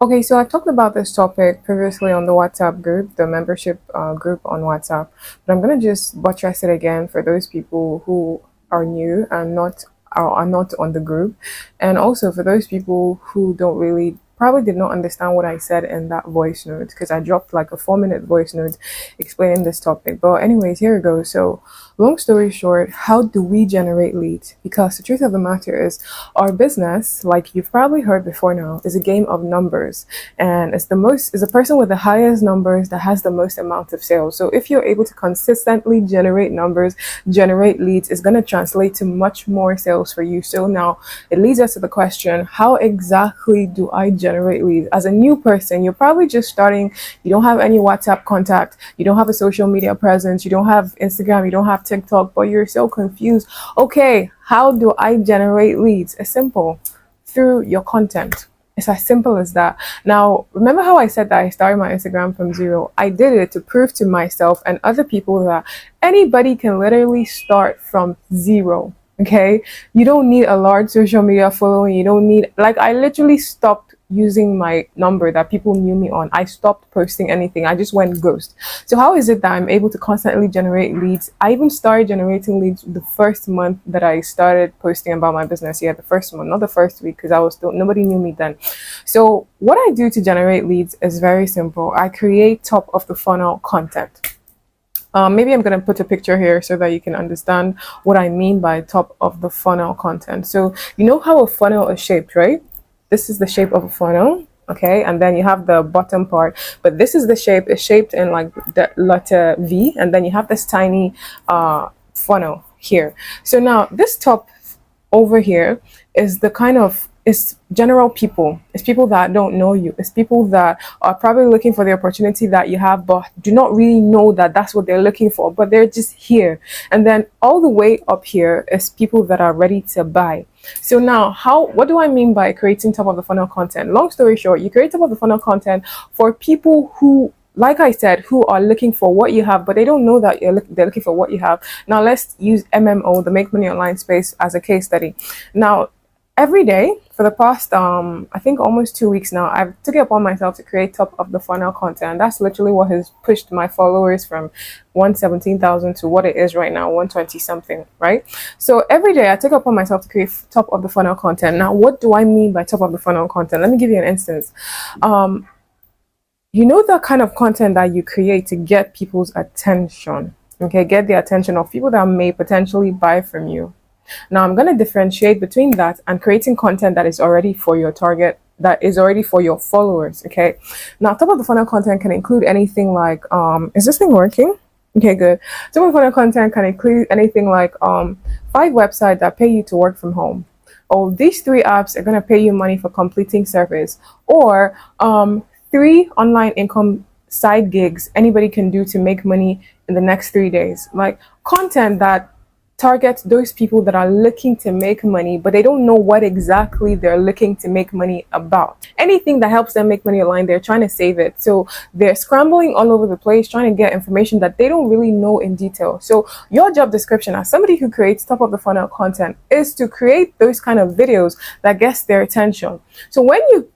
Okay, so I've talked about this topic previously on the WhatsApp group, the membership group on WhatsApp, but I'm gonna just buttress it again for those people who are new and are not on the group, and also for those people who don't really probably did not understand what I said in that voice note because I dropped like a 4 minute voice note explaining this topic. But anyways, here we go. So long story short, how do we generate leads? Because the truth of the matter is our business, like you've probably heard before now, is a game of numbers. And it's the person with the highest numbers that has the most amount of sales. So if you're able to consistently generate numbers, generate leads, it's gonna translate to much more sales for you. So now it leads us to the question, how exactly do I generate leads? As a new person, you're probably just starting, you don't have any WhatsApp contact, you don't have a social media presence, you don't have Instagram, you don't have TikTok, but you're so confused. Okay, how do I generate leads? It's simple. Through your content. It's as simple as that. Now, remember how I said that I started my Instagram from zero? I did it to prove to myself and other people that anybody can literally start from zero. Okay? You don't need a large social media following. You don't need, like, I literally stopped using my number that people knew me on. I stopped posting anything. I just went ghost. So how is it that I'm able to constantly generate leads? I even started generating leads the first month that I started posting about my business. Yeah, the first month, not the first week, because I was still, nobody knew me then. So what I do to generate leads is very simple. I create top of the funnel content. Maybe I'm going to put a picture here so that you can understand what I mean by top of the funnel content. So you know how a funnel is shaped, right? This is the shape of a funnel, okay, and then you have the bottom part, but this is the shape. It's shaped in like the letter V, and then you have this tiny funnel here. So now this top over here is the kind of, it's general people. It's people that don't know you. It's people that are probably looking for the opportunity that you have, but do not really know that that's what they're looking for, but they're just here. And then all the way up here is people that are ready to buy. So now what do I mean by creating top of the funnel content? Long story short, you create top of the funnel content for people who, like I said, who are looking for what you have, but they don't know that they're looking for what you have. Now let's use MMO, the Make Money Online space, as a case study. Now, every day for the past I think almost 2 weeks now, I've took it upon myself to create top of the funnel content. That's literally what has pushed my followers from 117,000 to what it is right now, 120 something, right? So every day I take upon myself to create top of the funnel content. Now, what do I mean by top of the funnel content? Let me give you an instance. You know, the kind of content that you create to get people's attention, okay, get the attention of people that may potentially buy from you. Now, I'm going to differentiate between that and creating content that is already for your target, that is already for your followers, okay? Now, top of the funnel content can include anything like, is this thing working? Okay, good. Top of the funnel content can include anything like 5 websites that pay you to work from home. Or these 3 apps are going to pay you money for completing service. Or 3 online income side gigs anybody can do to make money in the next 3 days. Like content that target those people that are looking to make money, but they don't know what exactly they're looking to make money about. Anything that helps them make money online, they're trying to save it. So they're scrambling all over the place, trying to get information that they don't really know in detail. So your job description as somebody who creates top of the funnel content is to create those kind of videos that gets their attention. So when you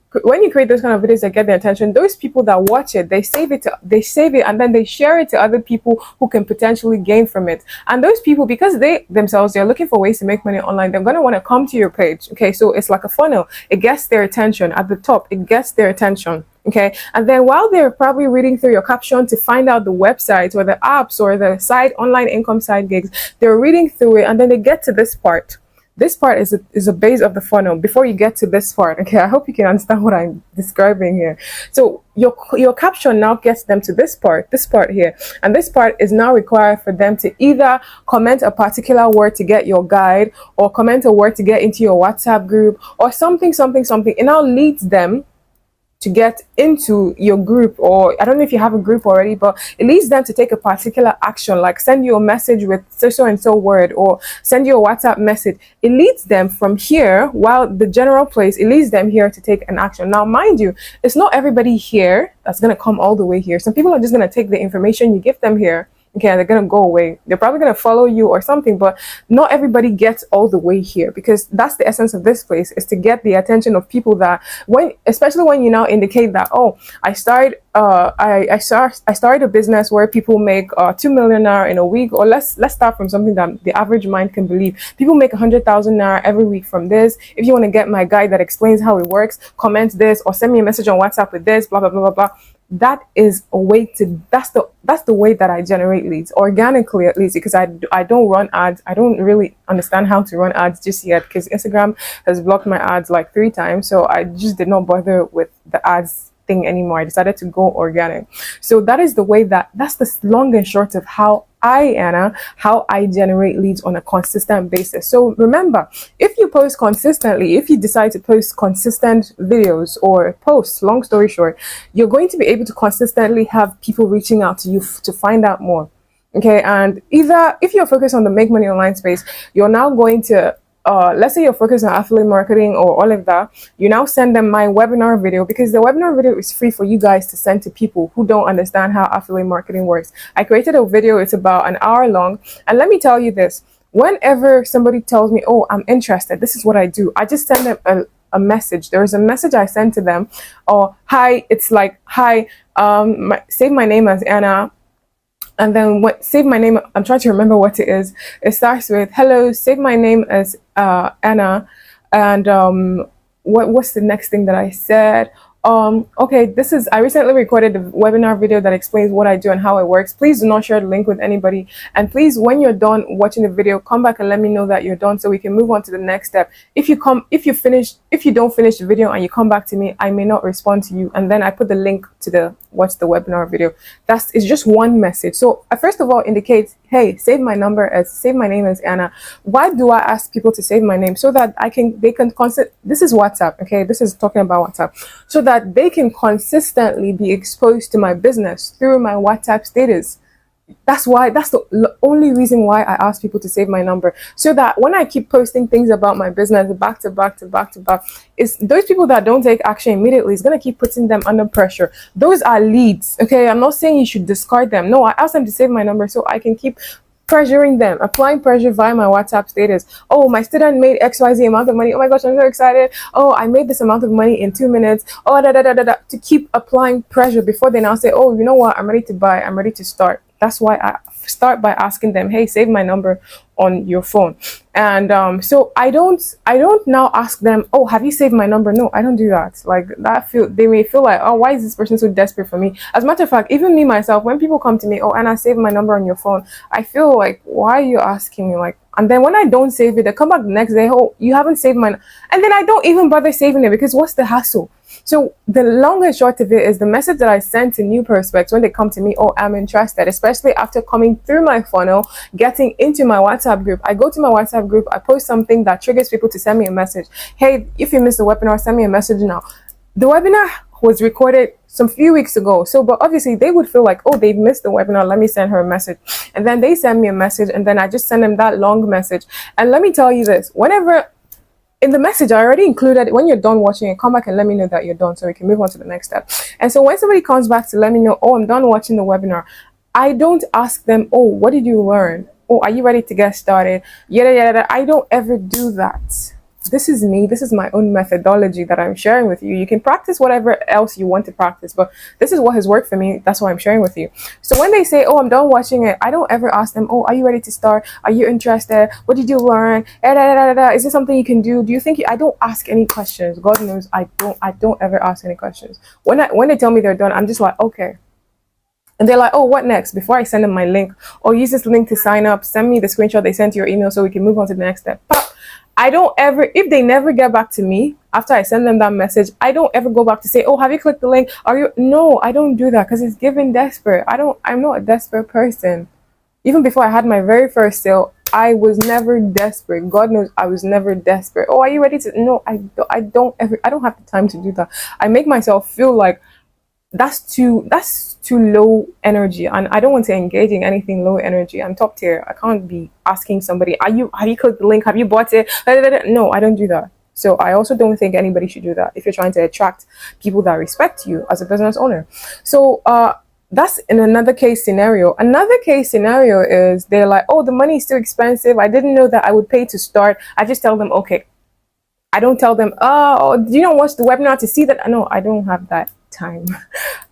create those kind of videos that get their attention, those people that watch it, they save it and then they share it to other people who can potentially gain from it. And those people, because they're looking for ways to make money online, they're going to want to come to your page. Okay, so it's like a funnel. It gets their attention at the top. It gets their attention. Okay, and then while they're probably reading through your caption to find out the websites or the apps or the online income side gigs, they're reading through it, and then they get to this part. This part is a base of the funnel before you get to this part. Okay, I hope you can understand what I'm describing here. So your caption now gets them to this part here, and this part is now required for them to either comment a particular word to get your guide, or comment a word to get into your WhatsApp group, or something. It now leads them to get into your group, or I don't know if you have a group already, but it leads them to take a particular action, like send you a message with so and so word, or send you a WhatsApp message. It leads them from here, while the general place, it leads them here to take an action. Now, mind you, it's not everybody here that's going to come all the way here. Some people are just going to take the information you give them here, Okay, they're gonna go away. They're probably gonna follow you or something, but not everybody gets all the way here, because that's the essence of this place, is to get the attention of people that, when, especially when you now indicate that, oh, I started a business where people make 2 million naira in a week, or let's start from something that the average mind can believe. People make 100,000 naira every week from this. If you want to get my guide that explains how it works, comment this or send me a message on WhatsApp with this, blah blah blah blah blah. That is a way to, that's the way that I generate leads organically, at least, because I don't run ads. I don't really understand how to run ads just yet, because Instagram has blocked my ads like 3 times, so I just did not bother with the ads thing anymore. I decided to go organic. So that is the way, that's the long and short of how I generate leads on a consistent basis. So remember, if you post consistently, if you decide to post consistent videos or posts, long story short, you're going to be able to consistently have people reaching out to you to find out more. Okay, and either if you're focused on the make money online space, you're now going to let's say you're focused on affiliate marketing or all of that, you now send them my webinar video, because the webinar video is free for you guys to send to people who don't understand how affiliate marketing works. I created a video, it's about an hour long, and let me tell you this, whenever somebody tells me, oh, I'm interested, this is what I do, I just send them a message. There's a message I send to them, or hi, it's like, hi, save my name as Anna. And then save my name, I'm trying to remember what it is. It starts with, hello, save my name as Anna. And what's the next thing that I said? Okay, I recently recorded a webinar video that explains what I do and how it works. Please do not share the link with anybody. And please, when you're done watching the video, come back and let me know that you're done, so we can move on to the next step. If you don't finish the video and you come back to me, I may not respond to you. And then I put the link to watch the webinar video. It's just one message. So first of all, indicate, hey, save my name as Anna. Why do I ask people to save my name? So that they can this is WhatsApp, okay? This is talking about WhatsApp. So that they can consistently be exposed to my business through my WhatsApp status. That's the only reason why I ask people to save my number, so that when I keep posting things about my business back to back, is those people that don't take action immediately is going to keep putting them under pressure. Those are leads, okay? I'm not saying you should discard them. No, I ask them to save my number so I can keep pressuring them, applying pressure via my WhatsApp status. Oh, my student made XYZ amount of money. Oh my gosh, I'm so excited. Oh, I made this amount of money in 2 minutes. Oh, to keep applying pressure before they now say, oh, you know what? I'm ready to buy. I'm ready to start. That's why I start by asking them, hey, save my number on your phone. And so I don't now ask them, oh, have you saved my number? No, I don't do that. Like they may feel like, oh, why is this person so desperate for me? As a matter of fact, even me myself, when people come to me, oh, Anna, save my number on your phone, I feel like, why are you asking me? Like, and then when I don't save it, they come back the next day, oh, you haven't saved mine. And then I don't even bother saving it, because what's the hassle? So the long and short of it is, the message that I send to new prospects when they come to me, oh, I'm interested, especially after coming through my funnel, getting into my WhatsApp group. I go to my WhatsApp group, I post something that triggers people to send me a message. Hey, if you missed the webinar, send me a message now. The webinar was recorded some few weeks ago. So, but obviously they would feel like, oh, they've missed the webinar, let me send her a message. And then they send me a message, and then I just send them that long message. And let me tell you this, whenever in the message, I already included, when you're done watching it, come back and let me know that you're done, so we can move on to the next step. And so when somebody comes back to let me know, oh, I'm done watching the webinar, I don't ask them, oh, what did you learn? Oh, are you ready to get started? Yada, yada. I don't ever do that. This is me. This is my own methodology that I'm sharing with you. You can practice whatever else you want to practice, but this is what has worked for me. That's why I'm sharing with you. So when they say, oh, I'm done watching it, I don't ever ask them, oh, are you ready to start? Are you interested? What did you learn? Is this something you can do? Do you think I don't ask any questions? God knows I don't ever ask any questions. When they tell me they're done, I'm just like, okay. And they're like, oh, what next? Before I send them my link, or use this link to sign up, send me the screenshot they sent to your email so we can move on to the next step. Pop. I don't ever, if they never get back to me after I send them that message, I don't ever go back to say, oh, have you clicked the link? No, I don't do that, because it's given desperate. I'm not a desperate person. Even before I had my very first sale, I was never desperate. God knows I was never desperate. Oh, are you ready to? No, I don't have the time to do that. I make myself feel like that's too low energy, and I don't want to engage in anything low energy. I'm top tier. I can't be asking somebody, have you clicked the link? Have you bought it? No, I don't do that. So I also don't think anybody should do that if you're trying to attract people that respect you as a business owner. So That's in another case scenario. Another case scenario is they're like, oh, the money is too expensive. I didn't know that I would pay to start. I just tell them, okay. I don't tell them, oh, do you know watch the webinar to see that? No, I don't have that time.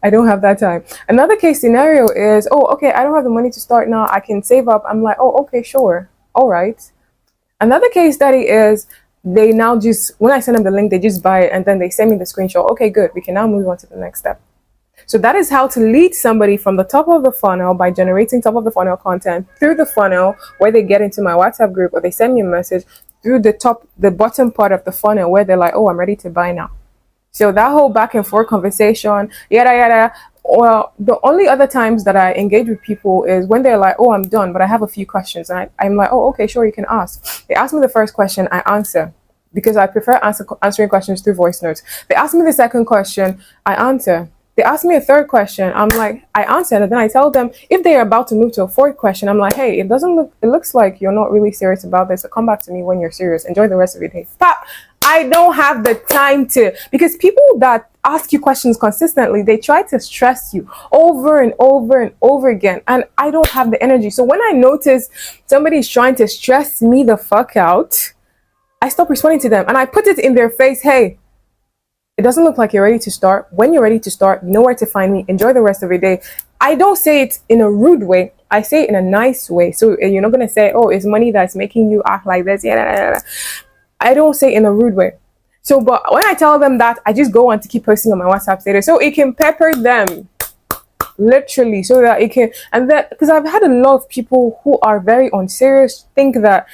I don't have that time. Another case scenario is, oh, okay, I don't have the money to start now. I can save up. I'm like, oh, okay, sure. All right. Another case study is they now just, when I send them the link, they just buy it and then they send me the screenshot. Okay, good. We can now move on to the next step. So that is how to lead somebody from the top of the funnel by generating top of the funnel content through the funnel where they get into my WhatsApp group or they send me a message through the bottom part of the funnel where they're like, oh, I'm ready to buy now. So that whole back and forth conversation, yada, yada. Well, the only other times that I engage with people is when they're like, oh, I'm done, but I have a few questions. And I'm like, oh, okay, sure, you can ask. They ask me the first question, I answer. Because I prefer answering questions through voice notes. They ask me the second question, I answer. They ask me a third question, I'm like, I answer, and then I tell them if they're about to move to a fourth question, I'm like, hey, it looks like you're not really serious about this, so come back to me when you're serious. Enjoy the rest of your day. Stop. I don't have the time to, because people that ask you questions consistently, they try to stress you over and over and over again, and I don't have the energy. So when I notice somebody's trying to stress me the fuck out, I stop responding to them, and I put it in their face, hey, it doesn't look like you're ready to start. When you're ready to start, you know where to find me. Enjoy the rest of your day. I don't say it in a rude way. I say it in a nice way. So you're not going to say, oh, it's money that's making you act like this. Yeah. I don't say it in a rude way. So, but when I tell them that, I just go on to keep posting on my WhatsApp status. So it can pepper them. Literally, so that it can, and that, because I've had a lot of people who are very unserious think that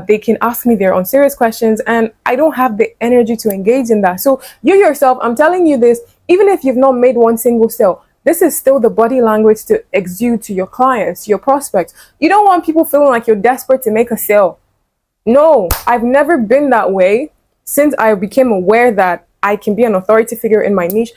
they can ask me their unserious questions, and I don't have the energy to engage in that. So you yourself, I'm telling you this, even if you've not made one single sale, this is still the body language to exude to your clients, your prospects. You don't want people feeling like you're desperate to make a sale. No, I've never been that way. Since I became aware that I can be an authority figure in my niche,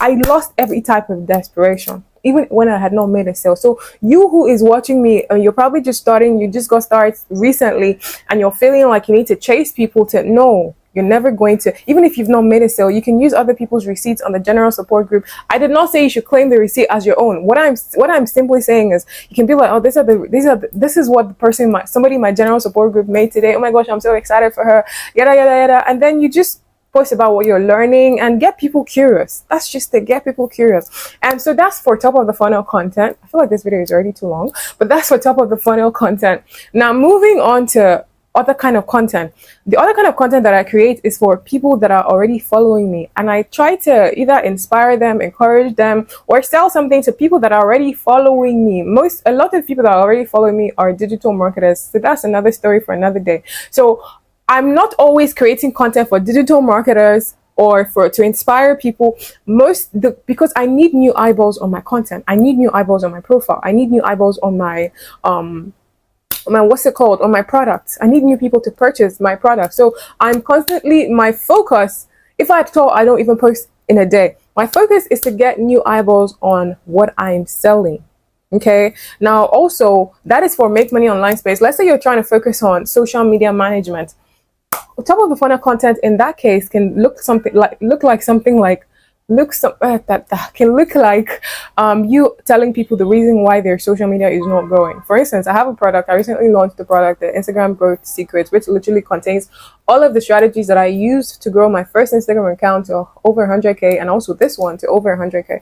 I lost every type of desperation, even when I had not made a sale. So you who is watching me, you're probably just starting, you just got started recently, and you're feeling like you need to chase people to, no, you're never going to. Even if you've not made a sale, you can use other people's receipts on the general support group. I did not say you should claim the receipt as your own. What I'm simply saying is you can be like, oh, this is what the person, somebody in my general support group made today. Oh my gosh, I'm so excited for her. Yada, yada, yada. And then you just post about what you're learning and get people curious. That's just to get people curious. And so that's for top of the funnel content. I feel like this video is already too long, but that's for top of the funnel content. Now moving on to other kind of content. The other kind of content that I create is for people that are already following me, and I try to either inspire them, encourage them, or sell something to people that are already following me. A lot of people that are already following me are digital marketers, so that's another story for another day. So I'm not always creating content for digital marketers or to inspire people, because I need new eyeballs on my content. I need new eyeballs on my profile. I need new eyeballs on my what's it called, on my products. I need new people to purchase my product. So I'm constantly, my focus, if I thought I don't even post in a day, my focus is to get new eyeballs on what I'm selling. Okay, now also that is for make money online space. Let's say you're trying to focus on social media management. Top of the funnel content in that case can look like you telling people the reason why their social media is not growing. For instance, I have a product. I recently launched the product, the Instagram Growth Secrets, which literally contains all of the strategies that I used to grow my first Instagram account to over 100K, and also this one to over 100K.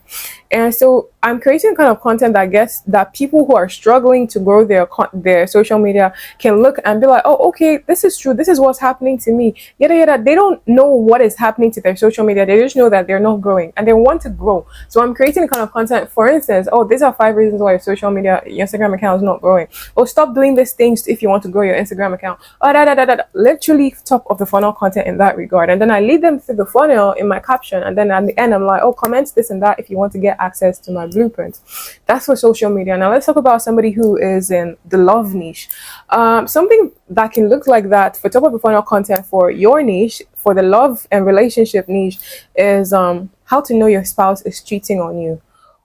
And so I'm creating kind of content that people who are struggling to grow their social media can look and be like, oh, okay, this is true. This is what's happening to me. Yada, yada. They don't know what is happening to their social media. They just know that they're not growing and they want to grow. So I'm creating kind of content, for instance, oh, these are 5 reasons why your Instagram account is not growing. Oh, stop doing these things if you want to grow your Instagram account. Oh, literally top of the funnel content in that regard. And then I lead them through the funnel in my caption. And then at the end, I'm like, oh, comment this and that if you want to get access to my blueprint. That's for social media. Now let's talk about somebody who is in the love niche. Something that can look like that for top of the funnel content for your niche, for the love and relationship niche, is how to know your spouse is cheating on you,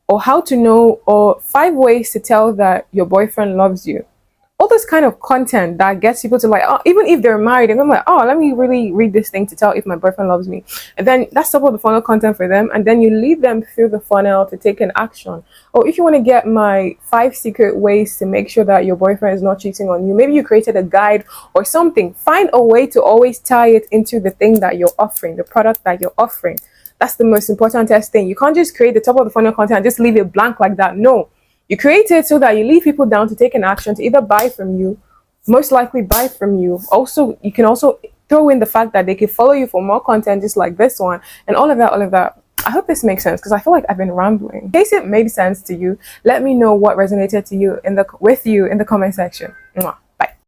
or how to know, or 5 ways to tell that your boyfriend loves you, all this kind of content that gets people to like, oh, even if they're married, and I'm like, oh, let me really read this thing to tell if my boyfriend loves me. And then that's top of the funnel content for them. And then you lead them through the funnel to take an action. Or if you want to get my 5 secret ways to make sure that your boyfriend is not cheating on you, maybe you created a guide or something. Find a way to always tie it into the thing that you're offering, the product that you're offering. That's the most important thing. You can't just create the top of the funnel content and just leave it blank like that. No. You create it so that you lead people down to take an action to either buy from you, most likely buy from you. Also, you can also throw in the fact that they can follow you for more content just like this one, and all of that, all of that. I hope this makes sense because I feel like I've been rambling. In case it made sense to you, let me know what resonated to you with you in the comment section. Mwah. Bye.